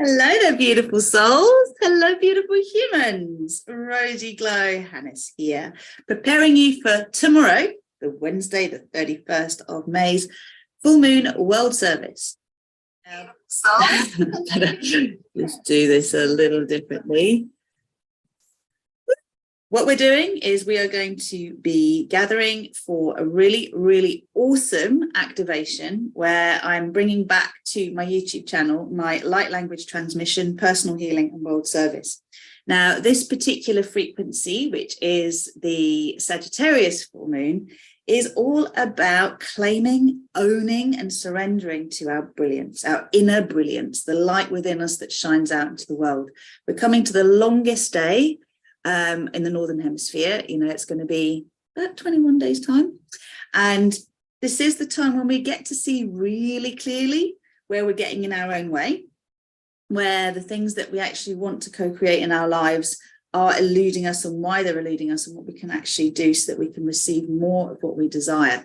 Hello there, beautiful souls. Hello, beautiful humans. Rosy Glow Hannes here, preparing you for tomorrow, the Wednesday, the 31st of May's full moon world service. Let's do this a little differently. What we're doing is we are going to be gathering for a really, really awesome activation where I'm bringing back to my YouTube channel my light language transmission, personal healing and world service. Now, this particular frequency, which is the Sagittarius full moon, is all about claiming, owning and surrendering to our brilliance, our inner brilliance, the light within us that shines out into the world. We're coming to the longest day in the Northern Hemisphere. It's going to be about 21 days time. And this is the time when we get to see really clearly where we're getting in our own way, where the things that we actually want to co-create in our lives are eluding us and why they're eluding us and what we can actually do so that we can receive more of what we desire.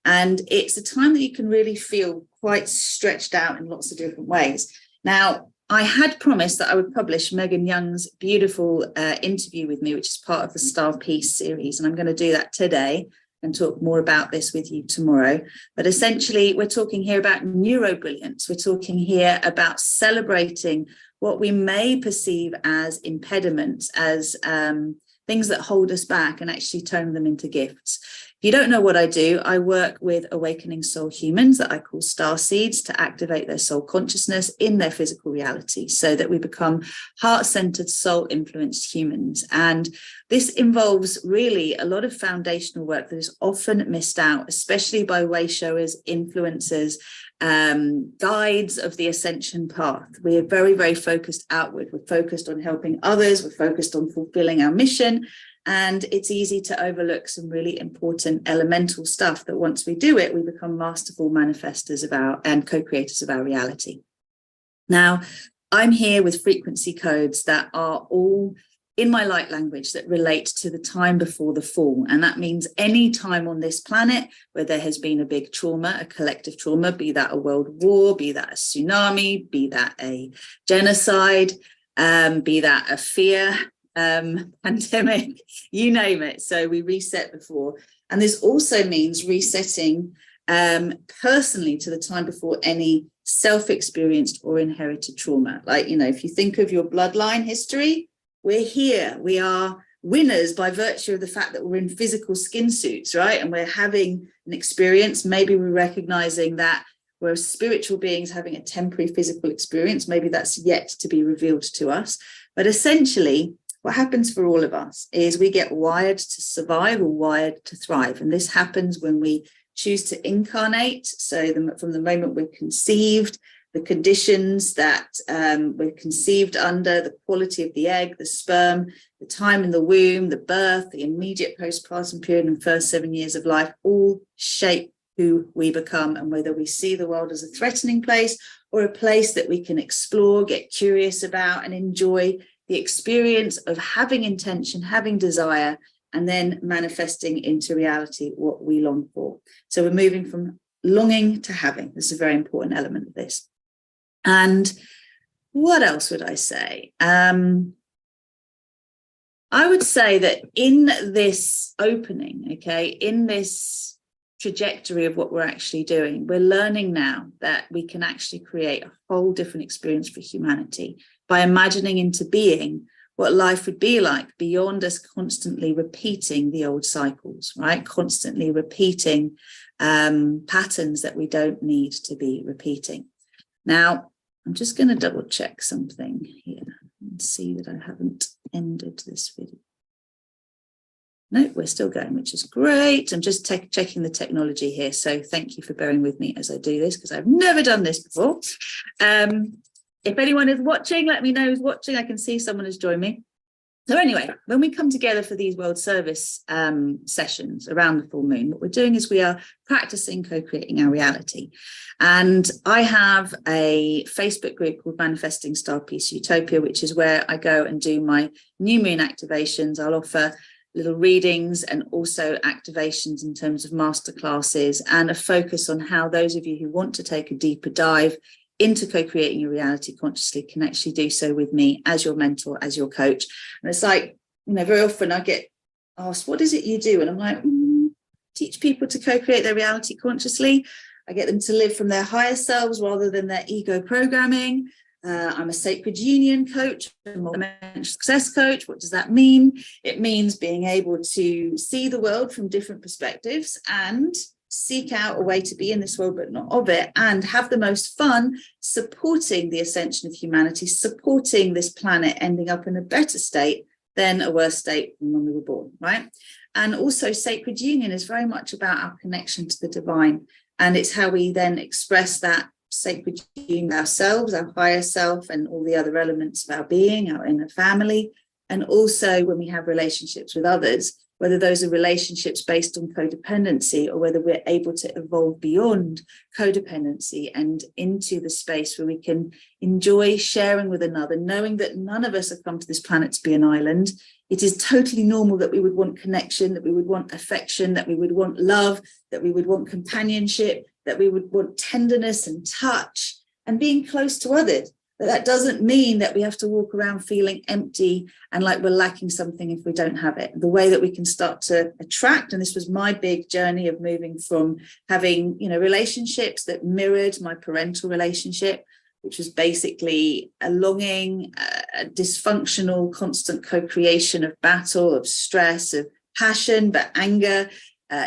And it's a time that you can really feel quite stretched out in lots of different ways. Now, I had promised that I would publish Megan Young's beautiful interview with me, which is part of the Star Peace series. And I'm going to do that today and talk more about this with you tomorrow. But essentially, we're talking here about neurobrilliance. We're talking here about celebrating what we may perceive as impediments, as things that hold us back, and actually turn them into gifts. If you don't know what I do, I work with awakening soul humans that I call star seeds to activate their soul consciousness in their physical reality so that we become heart-centered, soul-influenced humans. And this involves really a lot of foundational work that is often missed out, especially by way showers, influencers, guides of the ascension path. We are very, very focused outward. We're focused on helping others. We're focused on fulfilling our mission. And it's easy to overlook some really important elemental stuff that once we do it, we become masterful manifestors of and co-creators of our reality. Now, I'm here with frequency codes that are all in my light language that relate to the time before the fall. And that means any time on this planet where there has been a big trauma, a collective trauma, be that a world war, be that a tsunami, be that a genocide, be that a fear, pandemic, you name it. So we reset before. And this also means resetting personally to the time before any self-experienced or inherited trauma. Like, if you think of your bloodline history, we're here. We are winners by virtue of the fact that we're in physical skin suits, right? And we're having an experience. Maybe we're recognizing that we're spiritual beings having a temporary physical experience. Maybe that's yet to be revealed to us. But essentially, what happens for all of us is we get wired to survive or wired to thrive. And this happens when we choose to incarnate. So from the moment we're conceived, the conditions that we're conceived under, the quality of the egg, the sperm, the time in the womb, the birth, the immediate postpartum period and first 7 years of life all shape who we become and whether we see the world as a threatening place or a place that we can explore, get curious about and enjoy the experience of having intention, having desire, and then manifesting into reality what we long for. So we're moving from longing to having. This is a very important element of this. And what else would I say? I would say that in this opening, in this trajectory of what we're actually doing, we're learning now that we can actually create a whole different experience for humanity by imagining into being what life would be like beyond us constantly repeating the old cycles, right? Constantly repeating patterns that we don't need to be repeating. Now, I'm just going to double check something here and see that I haven't ended this video. No, we're still going, which is great. I'm just checking the technology here. So thank you for bearing with me as I do this, because I've never done this before. If anyone is watching, let me know who's watching. I can see someone has joined me. So anyway, when we come together for these world service sessions around the full moon, what we're doing is we are practicing co-creating our reality. And I have a Facebook group called Manifesting Star Peace Utopia, which is where I go and do my new moon activations. I'll offer little readings and also activations in terms of masterclasses and a focus on how those of you who want to take a deeper dive into co-creating your reality consciously can actually do so with me as your mentor, as your coach. And it's like, very often I get asked, what is it you do? And I'm like, teach people to co-create their reality consciously. I get them to live from their higher selves rather than their ego programming. I'm a sacred union coach, a multi-dimensional success coach. What does that mean? It means being able to see the world from different perspectives and seek out a way to be in this world but not of it, and have the most fun supporting the ascension of humanity, supporting this planet ending up in a better state than a worse state from when we were born, right? And also sacred union is very much about our connection to the divine, and it's how we then express that sacred union ourselves, our higher self, and all the other elements of our being, our inner family. And also when we have relationships with others, whether those are relationships based on codependency or whether we're able to evolve beyond codependency and into the space where we can enjoy sharing with another, knowing that none of us have come to this planet to be an island. It is totally normal that we would want connection, that we would want affection, that we would want love, that we would want companionship, that we would want tenderness and touch and being close to others. But that doesn't mean that we have to walk around feeling empty and like we're lacking something if we don't have it. The way that we can start to attract, and this was my big journey of moving from having, relationships that mirrored my parental relationship, which was basically a longing, a dysfunctional, constant co-creation of battle, of stress, of passion, but anger,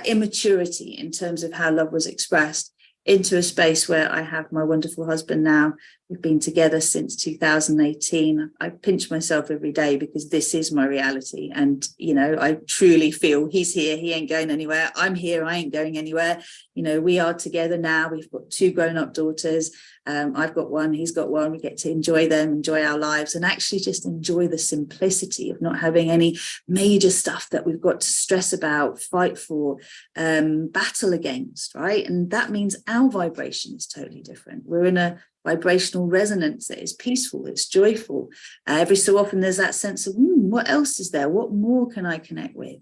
immaturity in terms of how love was expressed, into a space where I have my wonderful husband now. We've been together since 2018. I pinch myself every day because this is my reality. And, I truly feel he's here. He ain't going anywhere. I'm here. I ain't going anywhere. We are together now. We've got 2 grown-up daughters. I've got one, he's got one. We get to enjoy them, enjoy our lives, and actually just enjoy the simplicity of not having any major stuff that we've got to stress about, fight for, battle against, right? And that means our vibration is totally different. We're in a vibrational resonance that is peaceful, it's joyful. Every so often there's that sense of, what else is there? What more can I connect with?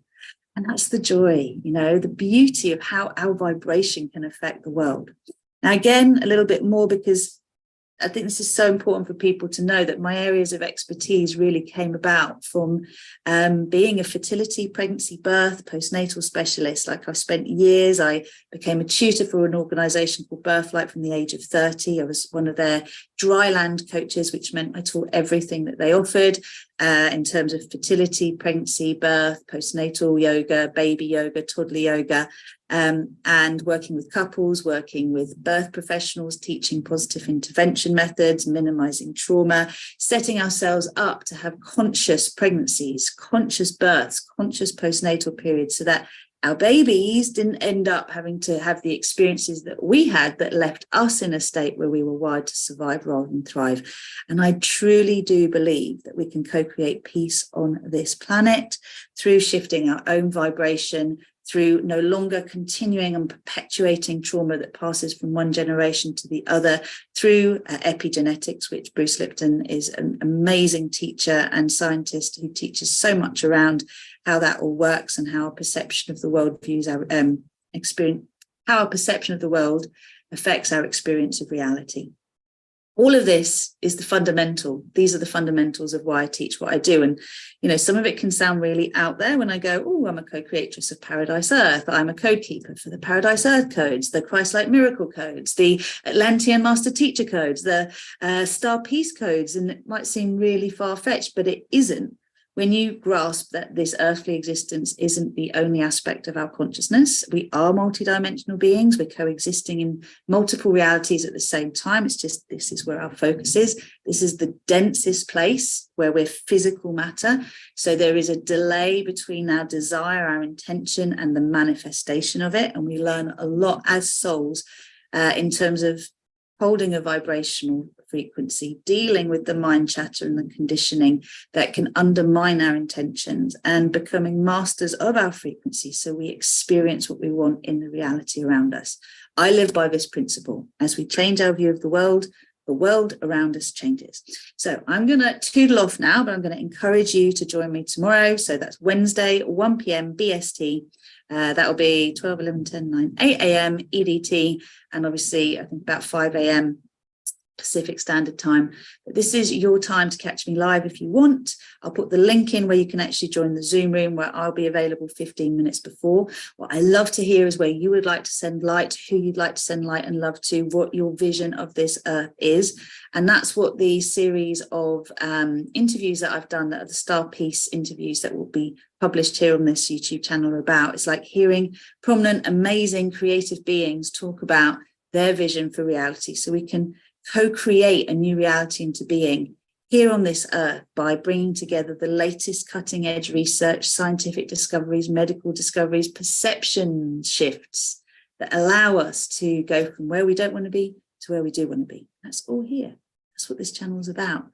And that's the joy, the beauty of how our vibration can affect the world. Now, again, a little bit more, because I think this is so important for people to know that my areas of expertise really came about from being a fertility, pregnancy, birth, postnatal specialist. Like, I've spent years, I became a tutor for an organisation called Birthlight from the age of 30. I was one of their dry land coaches, which meant I taught everything that they offered in terms of fertility, pregnancy, birth, postnatal yoga, baby yoga, toddler yoga. And working with couples, working with birth professionals, teaching positive intervention methods, minimizing trauma, setting ourselves up to have conscious pregnancies, conscious births, conscious postnatal periods, so that our babies didn't end up having to have the experiences that we had that left us in a state where we were wired to survive rather than thrive. And I truly do believe that we can co-create peace on this planet through shifting our own vibration, through no longer continuing and perpetuating trauma that passes from one generation to the other, through epigenetics, which Bruce Lipton is an amazing teacher and scientist who teaches so much around how that all works and how our perception of the world views our experience, how our perception of the world affects our experience of reality. All of this is the fundamental. These are the fundamentals of why I teach what I do. And, some of it can sound really out there when I go, oh, I'm a co-creatress of Paradise Earth. I'm a code keeper for the Paradise Earth codes, the Christ-like miracle codes, the Atlantean master teacher codes, the star peace codes. And it might seem really far-fetched, but it isn't. When you grasp that this earthly existence isn't the only aspect of our consciousness, we are multidimensional beings, we're coexisting in multiple realities at the same time. It's just, this is where our focus is. This is the densest place where we're physical matter. So there is a delay between our desire, our intention, and the manifestation of it. And we learn a lot as souls in terms of holding a vibrational frequency, dealing with the mind chatter and the conditioning that can undermine our intentions, and becoming masters of our frequency so we experience what we want in the reality around us. I live by this principle. As we change our view of the world around us changes. So I'm going to toodle off now, but I'm going to encourage you to join me tomorrow. So that's Wednesday, 1 p.m. BST. That'll be 12, 11, 10, 9, 8 a.m. EDT. And obviously, I think about 5 a.m. Pacific Standard Time. But this is your time to catch me live if you want. I'll put the link in where you can actually join the Zoom room, where I'll be available 15 minutes before. What I love to hear is where you would like to send light, who you'd like to send light and love to, what your vision of this earth is. And that's what the series of interviews that I've done, that are the Star Piece interviews that will be published here on this YouTube channel, are about. It's like hearing prominent, amazing, creative beings talk about their vision for reality, so we can co-create a new reality into being here on this earth by bringing together the latest cutting edge research, scientific discoveries, medical discoveries, perception shifts that allow us to go from where we don't want to be to where we do want to be. That's all here. That's what this channel is about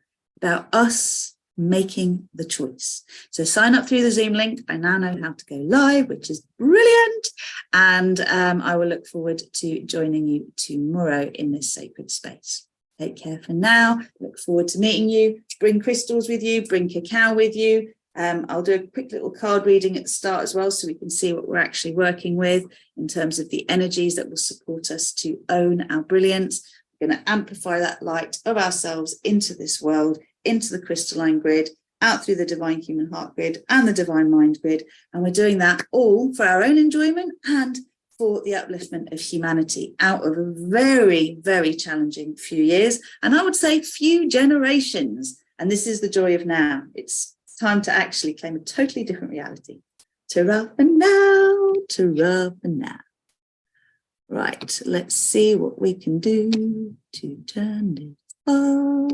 us making the choice. So sign up through the Zoom link. I now know how to go live, which is brilliant. And I will look forward to joining you tomorrow in this sacred space. Take care for now. Look forward to meeting you. Bring crystals with you, bring cacao with you. I'll do a quick little card reading at the start as well, so we can see what we're actually working with in terms of the energies that will support us to own our brilliance. We're going to amplify that light of ourselves into this world, into the crystalline grid, out through the divine human heart grid and the divine mind grid. And we're doing that all for our own enjoyment and for the upliftment of humanity out of a very, very challenging few years. And I would say few generations. And this is the joy of now. It's time to actually claim a totally different reality. Ta-ra for now, ta-ra for now. Right, let's see what we can do to turn this off.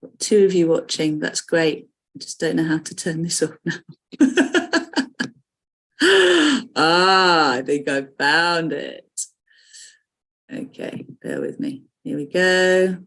Got 2 of you watching, that's great. I just don't know how to turn this off now. I think I found it. Okay, bear with me. Here we go.